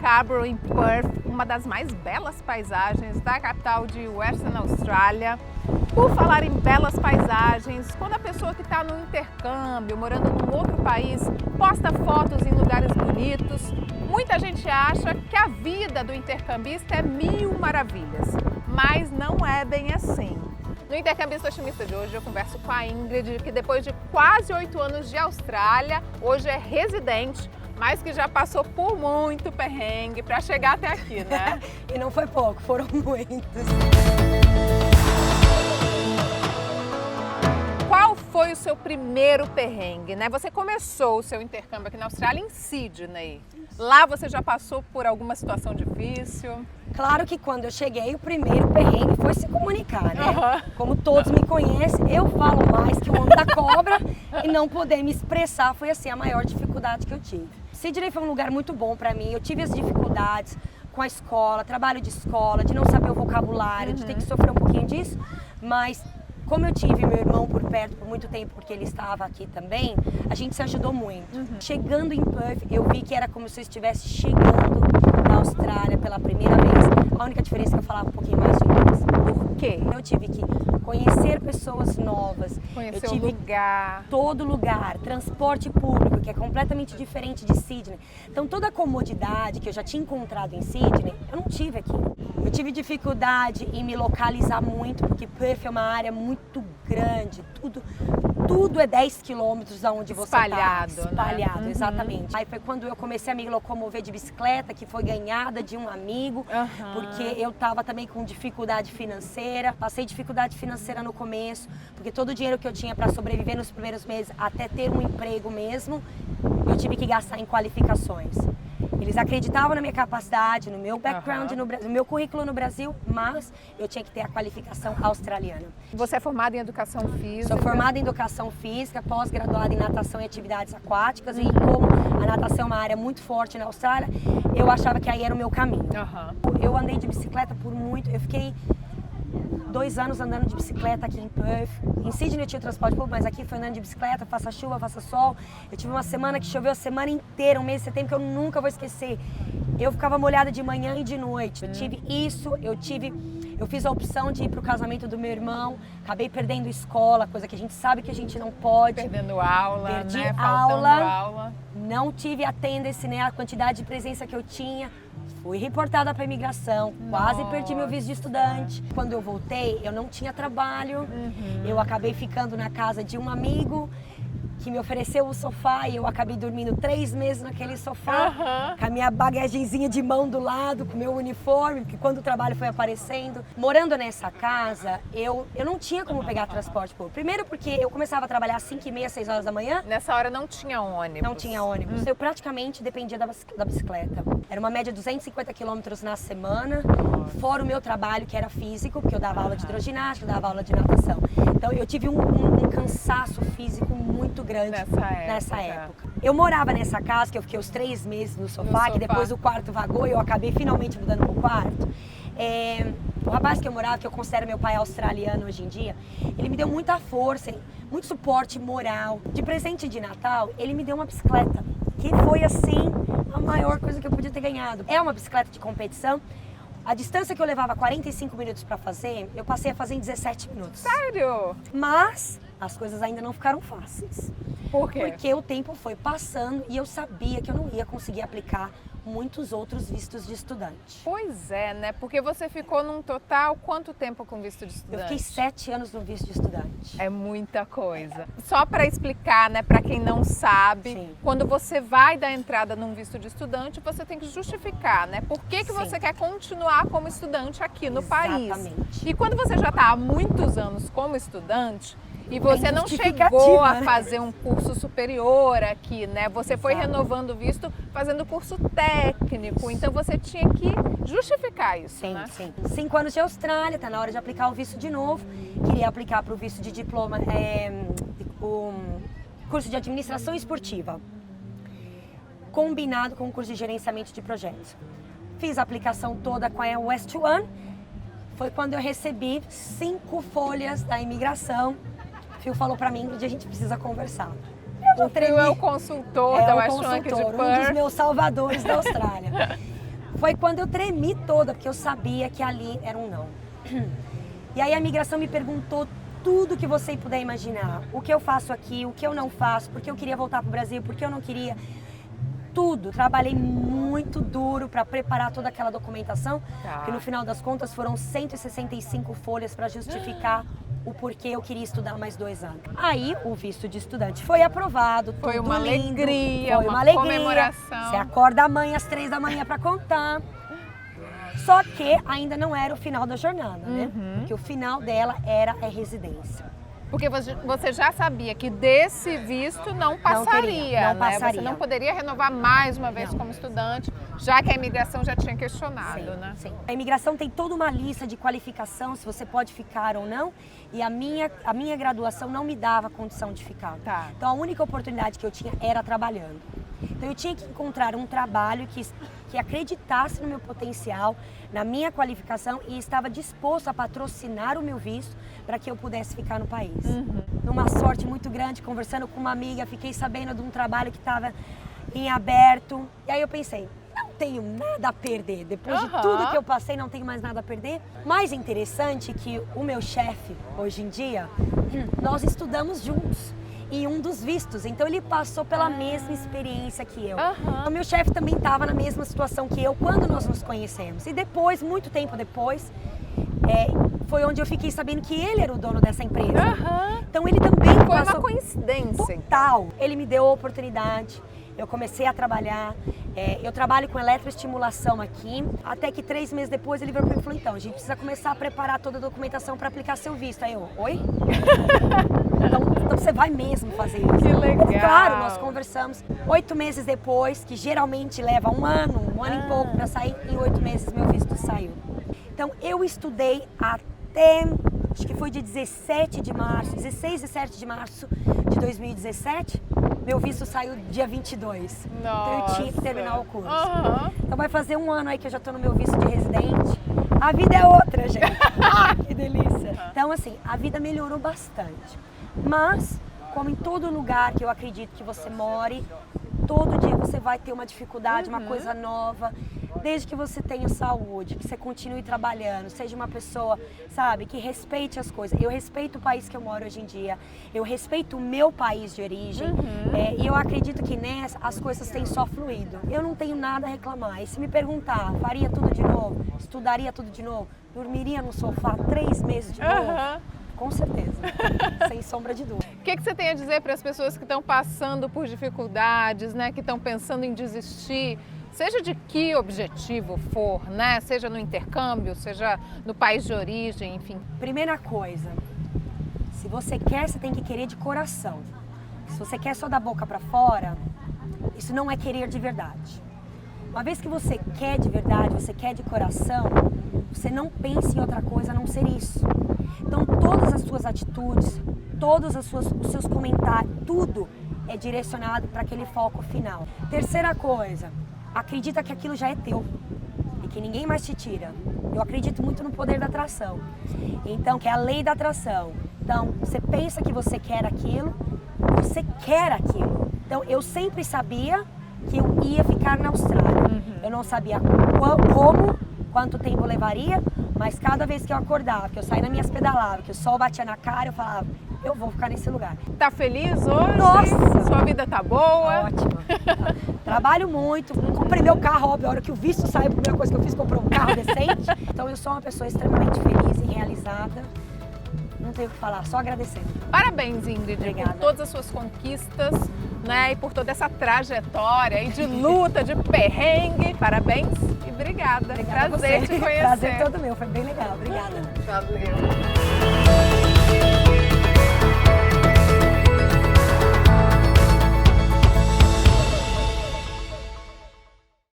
Scarborough, em Perth, uma das mais belas paisagens da capital de Western Austrália. Por falar em belas paisagens, quando a pessoa que está no intercâmbio, morando num outro país, posta fotos em lugares bonitos, muita gente acha que a vida do intercambista é mil maravilhas, mas não é bem assim. No Intercambista Otimista de hoje eu converso com a Ingrid, que depois de quase 8 anos de Austrália, hoje é residente, mas que já passou por muito perrengue para chegar até aqui, né? E não foi pouco, foram muitos. Qual foi o seu primeiro perrengue, né? Você começou o seu intercâmbio aqui na Austrália em Sydney. Lá você já passou por alguma situação difícil? Claro que quando eu cheguei, o primeiro perrengue foi se comunicar, né? Uhum. Como todos me conhecem, eu falo mais que o homem da cobra e não poder me expressar foi assim a maior dificuldade que eu tive. Sydney foi um lugar muito bom para mim, eu tive as dificuldades com a escola, trabalho de escola, de não saber o vocabulário, de ter que sofrer um pouquinho disso, mas como eu tive meu irmão por perto por muito tempo, porque ele estava aqui também, a gente se ajudou muito. Chegando em Perth, eu vi que era como se eu estivesse chegando na Austrália pela primeira vez. A única diferença é que eu falava um pouquinho mais de inglês. Por quê? Eu tive que conhecer pessoas novas. Conhecer eu tive o lugar. todo lugar, transporte público, que é completamente diferente de Sydney. Então toda a comodidade que eu já tinha encontrado em Sydney, eu não tive aqui. Eu tive dificuldade em me localizar muito, porque Perth é uma área muito grande, tudo é 10 quilômetros da onde você está. Espalhado, né? Exatamente. Aí foi quando eu comecei a me locomover de bicicleta, que foi ganhada de um amigo, porque eu estava também com dificuldade financeira. Passei dificuldade financeira no começo, porque todo o dinheiro que eu tinha para sobreviver nos primeiros meses, até ter um emprego mesmo, eu tive que gastar em qualificações. Eles acreditavam na minha capacidade, no meu background, no meu currículo no Brasil, mas eu tinha que ter a qualificação australiana. Você é formada em Educação Física? Sou formada em Educação Física, pós-graduada em Natação e Atividades Aquáticas, e como a natação é uma área muito forte na Austrália, eu achava que aí era o meu caminho. Eu andei de bicicleta por eu fiquei 2 anos andando de bicicleta aqui em Perth. Em Sydney eu tinha transporte público, mas aqui foi andando de bicicleta, faça chuva, faça sol. Eu tive uma semana que choveu a semana inteira, um mês de setembro que eu nunca vou esquecer. Eu ficava molhada de manhã e de noite. Eu tive isso, eu fiz a opção de ir para o casamento do meu irmão, acabei perdendo escola, coisa que a gente sabe que a gente não pode. Perdendo aula, Perdi né? aula, não tive attendance, né? A quantidade de presença que eu tinha. Fui reportada para a imigração, quase perdi meu visto de estudante. Quando eu voltei, eu não tinha trabalho, eu acabei ficando na casa de um amigo que me ofereceu o sofá e eu acabei dormindo 3 meses naquele sofá, com a minha bagagenzinha de mão do lado, com o meu uniforme, porque quando o trabalho foi aparecendo. Morando nessa casa, eu não tinha como pegar transporte público. Primeiro porque eu começava a trabalhar às 5h30, 6 horas da manhã. Nessa hora não tinha ônibus? Não tinha ônibus. Eu praticamente dependia da bicicleta. Era uma média de 250 quilômetros na semana, fora o meu trabalho, que era físico, porque eu dava aula de hidroginástica, eu dava aula de natação. Então eu tive um cansaço físico muito grande nessa época. Eu morava nessa casa, que eu fiquei os 3 meses no sofá, que depois o quarto vagou e eu acabei finalmente mudando pro quarto. O rapaz que eu morava, que eu considero meu pai australiano hoje em dia, ele me deu muita força, muito suporte moral. De presente de Natal, ele me deu uma bicicleta, que foi assim a maior coisa que eu podia ter ganhado. É uma bicicleta de competição. A distância que eu levava 45 minutos para fazer, eu passei a fazer em 17 minutos. Sério? Mas as coisas ainda não ficaram fáceis. Por quê? Porque o tempo foi passando e eu sabia que eu não ia conseguir aplicar muitos outros vistos de estudante. Pois é, né? Porque você ficou num total quanto tempo com visto de estudante? Eu fiquei 7 anos no visto de estudante. É muita coisa. Só para explicar, né, para quem não sabe, quando você vai dar entrada num visto de estudante, você tem que justificar, né? Por que você quer continuar como estudante aqui no país. E quando você já está há muitos anos como estudante, e você não chegou a fazer um curso superior aqui, né? Você foi renovando o visto, fazendo curso técnico. Então você tinha que justificar isso, né? Sim. 5 anos de Austrália, tá na hora de aplicar o visto de novo. Queria aplicar para o visto de diploma, o curso de administração esportiva, combinado com o curso de gerenciamento de projetos. Fiz a aplicação toda com a West One. Foi quando eu recebi 5 folhas da imigração. O Phil falou pra mim que a gente precisa conversar. O Phil é o consultor da West One aqui de Perth. Um dos meus salvadores da Austrália. foi quando eu tremi toda, porque eu sabia que ali era um não. E aí a imigração me perguntou tudo que você puder imaginar. O que eu faço aqui, o que eu não faço, porque eu queria voltar para o Brasil, porque eu não queria. Tudo. Trabalhei muito duro para preparar toda aquela documentação, que no final das contas foram 165 folhas para justificar o porquê eu queria estudar mais 2 anos. Aí o visto de estudante foi aprovado, Foi uma lindo, alegria, foi uma alegria. comemoração. Você acorda amanhã às 3 da manhã para contar. Só que ainda não era o final da jornada, né? Porque o final dela era a residência. Porque você já sabia que desse visto não passaria, não passaria. Você não poderia renovar mais uma vez como estudante, já que a imigração já tinha questionado, Sim, né? sim. A imigração tem toda uma lista de qualificação, se você pode ficar ou não, e a minha graduação não me dava condição de ficar. Tá. Então a única oportunidade que eu tinha era trabalhando. Então eu tinha que encontrar um trabalho que acreditasse no meu potencial, na minha qualificação e estava disposto a patrocinar o meu visto para que eu pudesse ficar no país. Numa sorte muito grande, conversando com uma amiga, fiquei sabendo de um trabalho que estava em aberto. E aí eu pensei, não tenho nada a perder. Depois de tudo que eu passei, não tenho mais nada a perder. Mais interessante que o meu chefe, hoje em dia, nós estudamos juntos em um dos vistos, então ele passou pela mesma experiência que eu. O meu chefe também estava na mesma situação que eu quando nós nos conhecemos. E depois, muito tempo depois, foi onde eu fiquei sabendo que ele era o dono dessa empresa. Então ele também Foi passou... uma coincidência. Total. Ele me deu a oportunidade, eu comecei a trabalhar, eu trabalho com eletroestimulação aqui, até que 3 meses depois ele veio para mim e falou, então, a gente precisa começar a preparar toda a documentação para aplicar seu visto. Aí eu, oi? Então você vai mesmo fazer isso. Que legal. Claro, nós conversamos 8 meses depois, que geralmente leva um ano e pouco para sair, em 8 meses meu visto saiu. Então eu estudei até, acho que foi de 16 e 17 de março de 2017, meu visto saiu dia 22. Nossa. Então eu tinha que terminar o curso. Então vai fazer 1 ano aí que eu já estou no meu visto de residente. A vida é outra, gente. Que delícia. Então assim, a vida melhorou bastante. Mas, como em todo lugar que eu acredito que você more, todo dia você vai ter uma dificuldade, uma coisa nova. Desde que você tenha saúde, que você continue trabalhando, seja uma pessoa, sabe, que respeite as coisas. Eu respeito o país que eu moro hoje em dia, eu respeito o meu país de origem, e eu acredito que nessa as coisas têm só fluído. Eu não tenho nada a reclamar. E se me perguntar, faria tudo de novo? Estudaria tudo de novo? Dormiria no sofá 3 meses de novo? Com certeza, sem sombra de dúvida. O que você tem a dizer para as pessoas que estão passando por dificuldades, né, que estão pensando em desistir? Seja de que objetivo for, né? Seja no intercâmbio, seja no país de origem, enfim. Primeira coisa, se você quer, você tem que querer de coração. Se você quer só da boca para fora, isso não é querer de verdade. Uma vez que você quer de verdade, você quer de coração, você não pensa em outra coisa a não ser isso. Então todas as suas atitudes, todos os seus comentários, tudo é direcionado para aquele foco final. Terceira coisa, acredita que aquilo já é teu e que ninguém mais te tira. Eu acredito muito no poder da atração. Então, que é a lei da atração. Então, você pensa que você quer aquilo, você quer aquilo. Então, eu sempre sabia que eu ia ficar na Austrália. Eu não sabia como, quanto tempo levaria, mas cada vez que eu acordava, que eu saía nas minhas pedaladas, que o sol batia na cara, eu falava, eu vou ficar nesse lugar. Tá feliz hoje? Nossa! Sua vida tá boa? Ótimo. Trabalho muito, não comprei meu carro, óbvio, a hora que o visto saiu, a primeira coisa que eu fiz, comprei um carro decente. Então eu sou uma pessoa extremamente feliz e realizada. Não tenho o que falar, só agradecendo. Parabéns, Ingrid, Obrigada. por todas as suas conquistas, né, e por toda essa trajetória aí de luta, de perrengue. Parabéns e obrigada. Obrigada. Prazer te conhecer. Prazer todo meu, foi bem legal. Obrigada. Valeu.